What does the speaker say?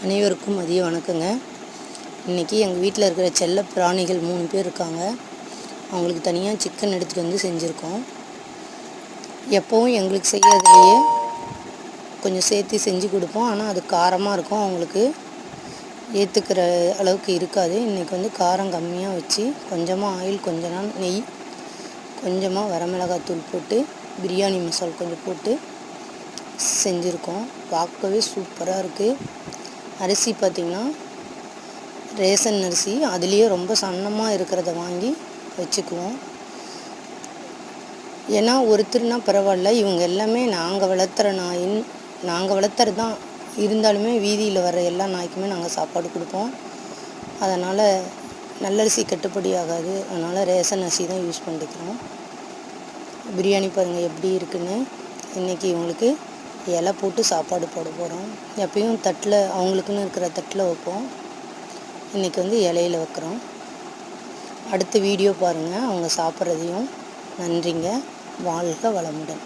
அனைவருக்கும் மதிய வணக்கங்க. இன்றைக்கி எங்கள் வீட்டில் இருக்கிற செல்ல பிராணிகள் 3 பேர் இருக்காங்க. அவங்களுக்கு தனியாக சிக்கன் எடுத்துகிட்டு வந்து செஞ்சுருக்கோம். எப்போவும் எங்களுக்கு செய்யறதுலையே கொஞ்சம் சேர்த்து செஞ்சு கொடுப்போம். ஆனால் அது காரமாக இருக்கும், அவங்களுக்கு ஏற்றுக்கிற அளவுக்கு இருக்காது. இன்றைக்கி வந்து காரம் கம்மியாக வச்சு கொஞ்சமாக ஆயில், கொஞ்சமாக நெய், கொஞ்சமாக வரமிளகாத்தூள் போட்டு பிரியாணி மசால் கொஞ்சம் போட்டு செஞ்சுருக்கோம். பார்க்கவே சூப்பராக இருக்குது. அரிசி பார்த்திங்கன்னா ரேஷன் அரிசி, அதுலேயே ரொம்ப சன்னமாக இருக்கிறத வாங்கி வச்சுக்குவோம். ஏன்னா ஒருத்தர்னா பரவாயில்ல, இவங்க எல்லாமே நாங்கள் வளர்த்துறது தான். இருந்தாலுமே வீதியில் வர எல்லா நாய்க்குமே நாங்கள் சாப்பாடு கொடுப்போம். அதனால் நல்லரிசி கட்டுப்படி ஆகாது, அதனால் ரேஷன் அரிசி தான் யூஸ் பண்ணிக்கிறோம். பிரியாணி பாருங்கள் எப்படி இருக்குன்னு. இன்றைக்கி இவங்களுக்கு இலை போட்டு சாப்பாடு போட போகிறோம். எப்பயும் தட்டில் அவங்களுக்குன்னு இருக்கிற தட்டில் வைப்போம். இன்றைக்கி வந்து இலையில் வைக்கிறோம். அடுத்த வீடியோ பாருங்கள் அவங்க சாப்பிட்றதையும். நன்றிங்க. வாழ்க வளமுடன்.